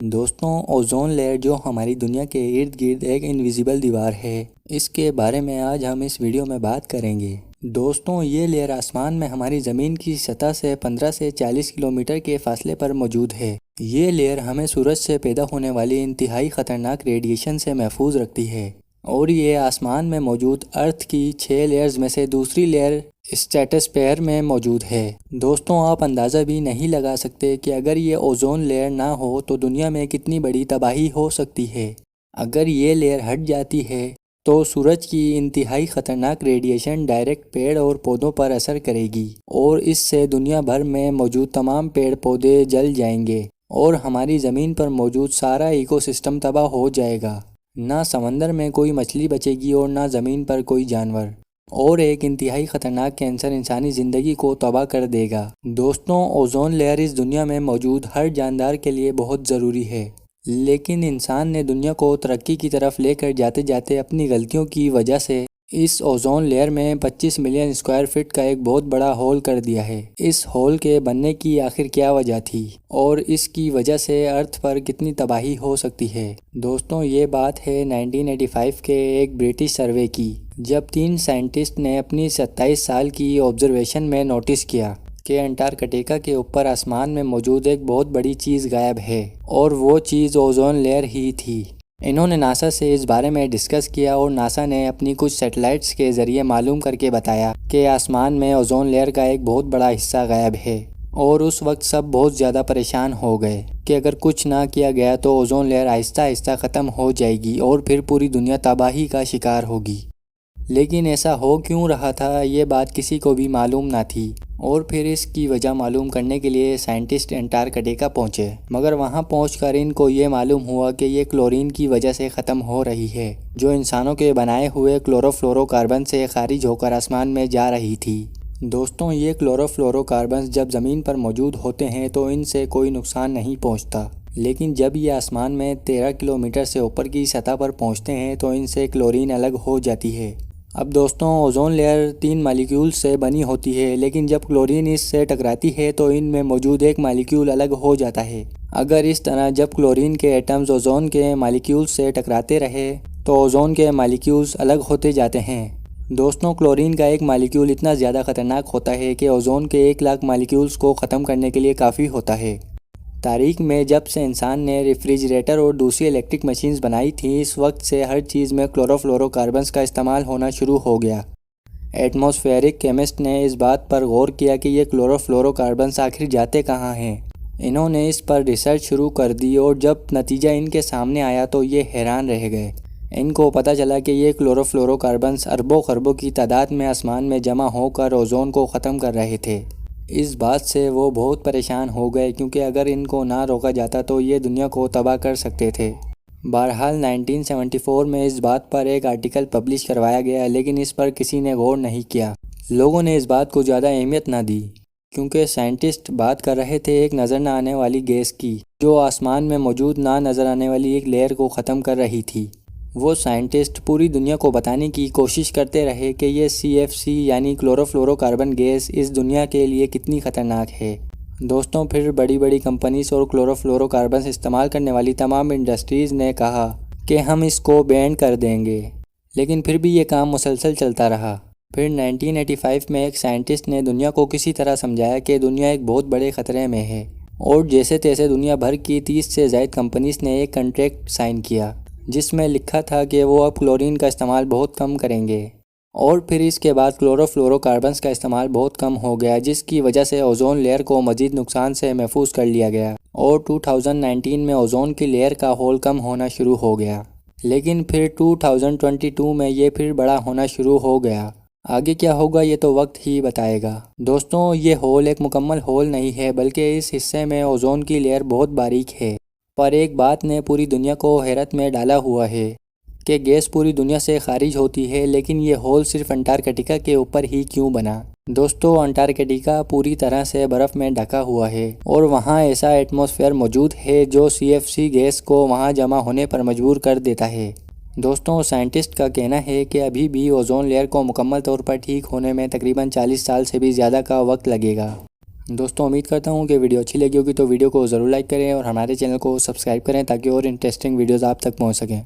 دوستوں، ozone layer جو ہماری دنیا کے ارد گرد ایک انویزیبل دیوار ہے، اس کے بارے میں آج ہم اس ویڈیو میں بات کریں گے۔ دوستوں، یہ لیئر آسمان میں ہماری زمین کی سطح سے 15 سے 40 کلومیٹر کے فاصلے پر موجود ہے۔ یہ لیئر ہمیں سورج سے پیدا ہونے والی انتہائی خطرناک ریڈیشن سے محفوظ رکھتی ہے، اور یہ آسمان میں موجود ارتھ کی 6 لیئرز میں سے دوسری لیئر اسٹریٹوسفیئر میں موجود ہے۔ دوستوں، آپ اندازہ بھی نہیں لگا سکتے کہ اگر یہ اوزون لیئر نہ ہو تو دنیا میں کتنی بڑی تباہی ہو سکتی ہے۔ اگر یہ لیئر ہٹ جاتی ہے تو سورج کی انتہائی خطرناک ریڈیشن ڈائریکٹ پیڑ اور پودوں پر اثر کرے گی، اور اس سے دنیا بھر میں موجود تمام پیڑ پودے جل جائیں گے، اور ہماری زمین پر موجود سارا ایکو سسٹم تباہ ہو جائے گا۔ نہ سمندر میں کوئی مچھلی بچے گی اور نہ زمین پر کوئی جانور، اور ایک انتہائی خطرناک کینسر انسانی زندگی کو تباہ کر دے گا۔ دوستوں، اوزون لیئر اس دنیا میں موجود ہر جاندار کے لیے بہت ضروری ہے، لیکن انسان نے دنیا کو ترقی کی طرف لے کر جاتے جاتے اپنی غلطیوں کی وجہ سے اس اوزون لیئر میں 25 ملین اسکوائر فٹ کا ایک بہت بڑا ہول کر دیا ہے۔ اس ہول کے بننے کی آخر کیا وجہ تھی، اور اس کی وجہ سے ارتھ پر کتنی تباہی ہو سکتی ہے؟ دوستوں، یہ بات ہے 1985 کے ایک برٹش سروے کی، جب 3 سائنٹسٹ نے اپنی 27 سال کی آبزرویشن میں نوٹس کیا کہ انٹارکٹیکا کے اوپر آسمان میں موجود ایک بہت بڑی چیز غائب ہے، اور وہ چیز اوزون لیئر ہی تھی۔ انہوں نے ناسا سے اس بارے میں ڈسکس کیا، اور ناسا نے اپنی کچھ سیٹلائٹس کے ذریعے معلوم کر کے بتایا کہ آسمان میں اوزون لیئر کا ایک بہت بڑا حصہ غائب ہے۔ اور اس وقت سب بہت زیادہ پریشان ہو گئے کہ اگر کچھ نہ کیا گیا تو اوزون لیئر آہستہ آہستہ ختم ہو جائے گی اور پھر پوری دنیا تباہی کا شکار ہوگی۔ لیکن ایسا ہو کیوں رہا تھا، یہ بات کسی کو بھی معلوم نہ تھی، اور پھر اس کی وجہ معلوم کرنے کے لیے سائنٹسٹ انٹارکٹیکا پہنچے، مگر وہاں پہنچ کر ان کو یہ معلوم ہوا کہ یہ کلورین کی وجہ سے ختم ہو رہی ہے، جو انسانوں کے بنائے ہوئے کلورو فلورو کاربن سے خارج ہو کر آسمان میں جا رہی تھی۔ دوستوں، یہ کلورو فلورو کاربنز جب زمین پر موجود ہوتے ہیں تو ان سے کوئی نقصان نہیں پہنچتا، لیکن جب یہ آسمان میں 13 کلومیٹر سے اوپر کی سطح پر پہنچتے ہیں تو ان سے کلورین الگ ہو جاتی ہے۔ اب دوستوں، اوزون لیئر 3 مالیکیولز سے بنی ہوتی ہے، لیکن جب کلورین اس سے ٹکراتی ہے تو ان میں موجود ایک مالیکیول الگ ہو جاتا ہے۔ اگر اس طرح جب کلورین کے ایٹمز اوزون کے مالیکیولز سے ٹکراتے رہے تو اوزون کے مالیکیولز الگ ہوتے جاتے ہیں۔ دوستوں، کلورین کا ایک مالیکیول اتنا زیادہ خطرناک ہوتا ہے کہ اوزون کے 1 لاکھ مالیکیولز کو ختم کرنے کے لیے کافی ہوتا ہے۔ تاریخ میں جب سے انسان نے ریفریجریٹر اور دوسری الیکٹرک مشینز بنائی تھیں، اس وقت سے ہر چیز میں کلورو فلورو کاربنز کا استعمال ہونا شروع ہو گیا۔ ایٹماسفیئرک کیمسٹ نے اس بات پر غور کیا کہ یہ کلورو فلورو کاربنز آخر جاتے کہاں ہیں۔ انہوں نے اس پر ریسرچ شروع کر دی، اور جب نتیجہ ان کے سامنے آیا تو یہ حیران رہ گئے۔ ان کو پتہ چلا کہ یہ کلورو فلورو کاربنز اربوں خربوں کی تعداد میں آسمان میں جمع ہو کر اوزون کو ختم کر رہے تھے۔ اس بات سے وہ بہت پریشان ہو گئے، کیونکہ اگر ان کو نہ روکا جاتا تو یہ دنیا کو تباہ کر سکتے تھے۔ بہرحال 1974 میں اس بات پر ایک آرٹیکل پبلش کروایا گیا، لیکن اس پر کسی نے غور نہیں کیا۔ لوگوں نے اس بات کو زیادہ اہمیت نہ دی، کیونکہ سائنٹسٹ بات کر رہے تھے ایک نظر نہ آنے والی گیس کی، جو آسمان میں موجود نہ نظر آنے والی ایک لیئر کو ختم کر رہی تھی۔ وہ سائنٹسٹ پوری دنیا کو بتانے کی کوشش کرتے رہے کہ یہ CFC یعنی کلورو فلورو کاربن گیس اس دنیا کے لیے کتنی خطرناک ہے۔ دوستوں، پھر بڑی بڑی کمپنیز اور کلورو فلورو کاربنز استعمال کرنے والی تمام انڈسٹریز نے کہا کہ ہم اس کو بین کر دیں گے، لیکن پھر بھی یہ کام مسلسل چلتا رہا۔ پھر 1985 میں ایک سائنٹسٹ نے دنیا کو کسی طرح سمجھایا کہ دنیا ایک بہت بڑے خطرے میں ہے، اور جیسے تیسے دنیا بھر کی 30 سے زائد کمپنیز نے ایک کنٹریکٹ سائن کیا، جس میں لکھا تھا کہ وہ اب کلورین کا استعمال بہت کم کریں گے۔ اور پھر اس کے بعد کلورو فلورو کاربنز کا استعمال بہت کم ہو گیا، جس کی وجہ سے اوزون لیئر کو مزید نقصان سے محفوظ کر لیا گیا، اور 2019 میں اوزون کی لیئر کا ہول کم ہونا شروع ہو گیا۔ لیکن پھر 2022 میں یہ پھر بڑا ہونا شروع ہو گیا۔ آگے کیا ہوگا یہ تو وقت ہی بتائے گا۔ دوستوں، یہ ہول ایک مکمل ہول نہیں ہے، بلکہ اس حصے میں اوزون کی لیئر بہت باریک ہے۔ پر ایک بات نے پوری دنیا کو حیرت میں ڈالا ہوا ہے کہ گیس پوری دنیا سے خارج ہوتی ہے، لیکن یہ ہول صرف انٹارکٹیکا کے اوپر ہی کیوں بنا؟ دوستو، انٹارکٹیکا پوری طرح سے برف میں ڈھکا ہوا ہے، اور وہاں ایسا ایٹماسفیئر موجود ہے جو CFC گیس کو وہاں جمع ہونے پر مجبور کر دیتا ہے۔ دوستوں، سائنٹسٹ کا کہنا ہے کہ ابھی بھی اوزون لیئر کو مکمل طور پر ٹھیک ہونے میں تقریباً 40 سال سے بھی زیادہ کا وقت لگے گا۔ دوستوں امید کرتا ہوں کہ ویڈیو اچھی لگی ہوگی تو ویڈیو کو ضرور لائک کریں اور ہمارے چینل کو سبسکرائب کریں تاکہ اور انٹرسٹنگ ویڈیوز آپ تک پہنچ سکیں۔